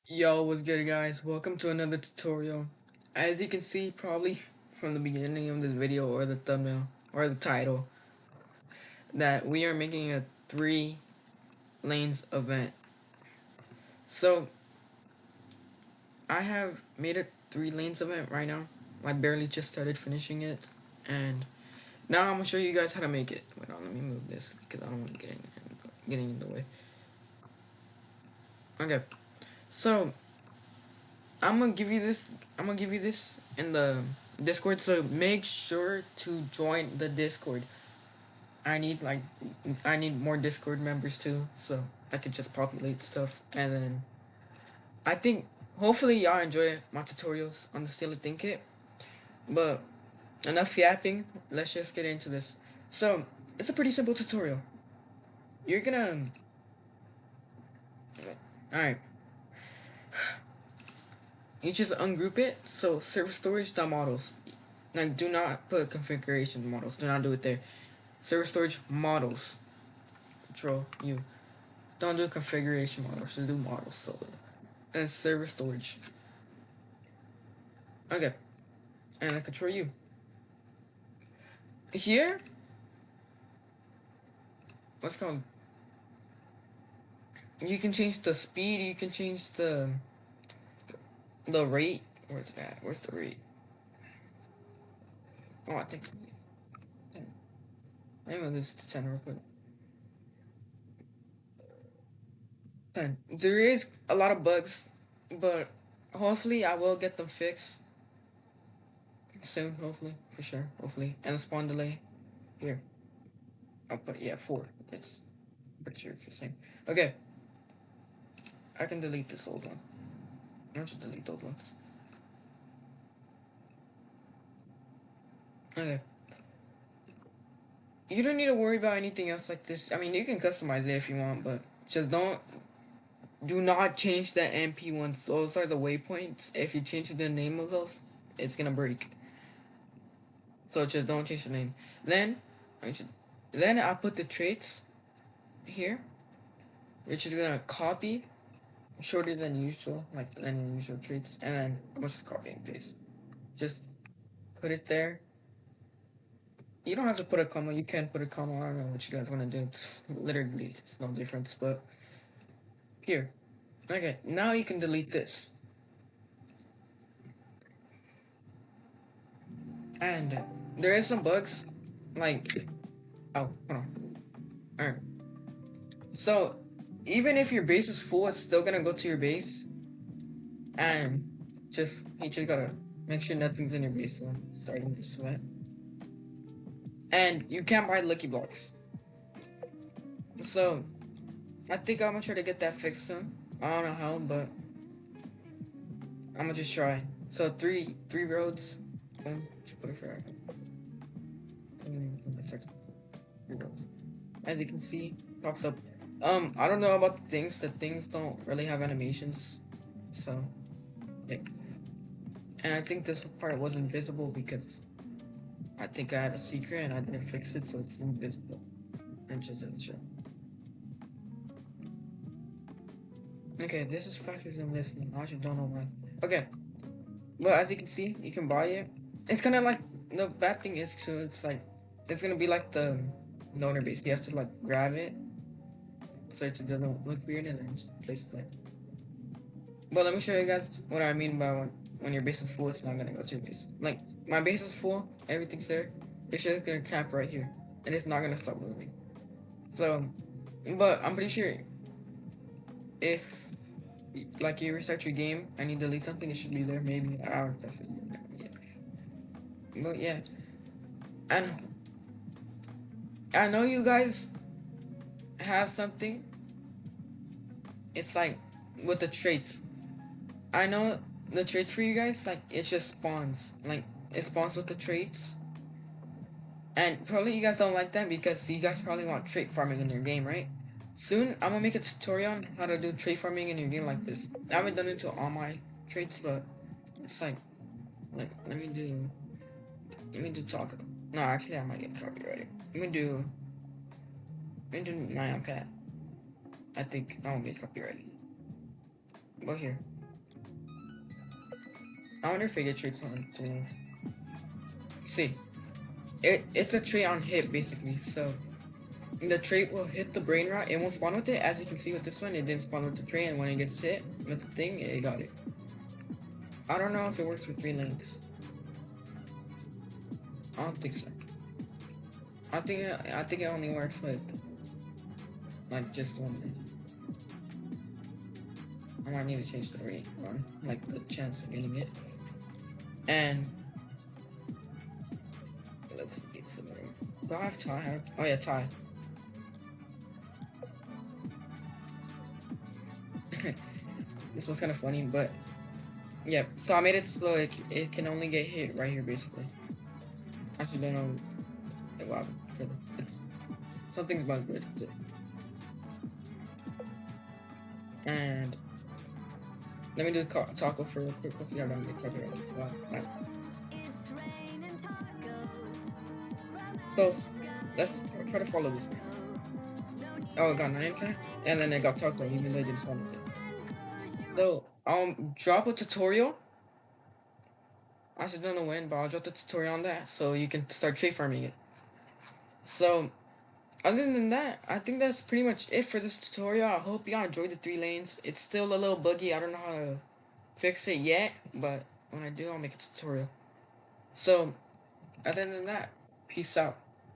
Yo, what's good guys? Welcome to another tutorial. As you can see probably from the beginning of this video or the thumbnail or the title that we are making a 3 lanes event. So I have made a 3 lanes event right now. I barely just started finishing it and now I'm gonna show you guys how to make it. Wait on, let me move this because I don't want to getting in the way. Okay. So I'm gonna give you this in the Discord, so make sure to join the Discord. I need like I need more Discord members too, so I could just populate stuff. And then I think hopefully y'all enjoy my tutorials on the Steal a Think Kit. But enough yapping, let's just get into this. So it's a pretty simple tutorial. You're gonna Alright. You just ungroup it, so server storage models. Like do not put configuration models, do not do it there. Server storage models. Control U. Don't do configuration models, just do models solo. And server storage. Okay. And I control U. Here, what's called? You can change the speed, you can change the rate. Where's that? Where's the rate? Oh, I think I move this to 10 real quick. 10. There is a lot of bugs, but hopefully I will get them fixed soon, hopefully, for sure, hopefully. And the spawn delay here. I'll put, yeah, 4. It's pretty sure it's the same. Okay. I can delete this old one. I should delete old ones. Okay. You don't need to worry about anything else like this. I mean, you can customize it if you want, but just do not change the MP ones. Those are the waypoints. If you change the name of those, it's gonna break. So just don't change the name. Then, I put the traits here, which is gonna copy shorter than usual, like than usual traits, and then I'm just copy and paste. Just put it there. You don't have to put a comma. You can put a comma. I don't know what you guys want to do. It's literally, it's no difference. But here, okay. Now you can delete this. And there is some bugs, like oh, hold on. All right. So even if your base is full, it's still gonna go to your base, and you just gotta make sure nothing's in your base when starting to sweat. And you can't buy lucky blocks. So I think I'm gonna try to get that fixed soon. I don't know how, but I'm gonna just try. So three roads. Just put it for three roads. As you can see, pops up. I don't know about the things. The things don't really have animations, so yeah. And I think this part was invisible because I think I had a secret and I didn't fix it, so it's invisible. And just show. Okay, this is faster than listening. I just don't know why. Okay, well, as you can see, you can buy it. It's kind of like the bad thing is, so it's gonna be like the donor base. You have to like grab it so it doesn't look weird and then just place it there. But let me show you guys what I mean by when your base is full, it's not gonna go to your base. Like my base is full, everything's there. It's just gonna cap right here, and it's not gonna stop moving. So, but I'm pretty sure if like you restart your game and you delete something, it should be there. Maybe I don't test it. Yeah. But yeah, and I know you guys have something. It's like with the traits. I know the traits for you guys, like it just spawns. Like it spawns with the traits. And probably you guys don't like that because you guys probably want trait farming in your game, right? Soon I'm gonna make a tutorial on how to do trait farming in your game like this. I haven't done it to all my traits, but it's like let me do taco. No, actually I might get copyrighted. Let me do my cat. I think I won't get copyrighted. Go here. I wonder if I get traits on 3 lanes. See, it's a trait on hit basically. So the trait will hit the Brainrot. It won't spawn with it. As you can see with this one, it didn't spawn with the trait, and when it gets hit with the thing, it got it. I don't know if it works with 3 lanes. I don't think so. I think it only works with like just 1 lane. I might need to change the rate on like the chance of getting it. And let's get some more. Do I have tie? Oh yeah, tie. This was kind of funny, but yeah. So I made it so it can only get hit right here, basically. Actually, don't know. Wow, it's something's about this. And let me do the taco for real quick. Hopefully, I don't get copyrighted. Wow, wow. So let's try to follow this one. Oh, it got 9K, and then it got taco, even though it didn't spawn with it. So drop a tutorial. I actually don't know when, but I'll drop the tutorial on that so you can start trade farming it. So other than that, I think that's pretty much it for this tutorial. I hope y'all enjoyed the 3 lanes. It's still a little buggy. I don't know how to fix it yet, but when I do, I'll make a tutorial. So other than that, peace out.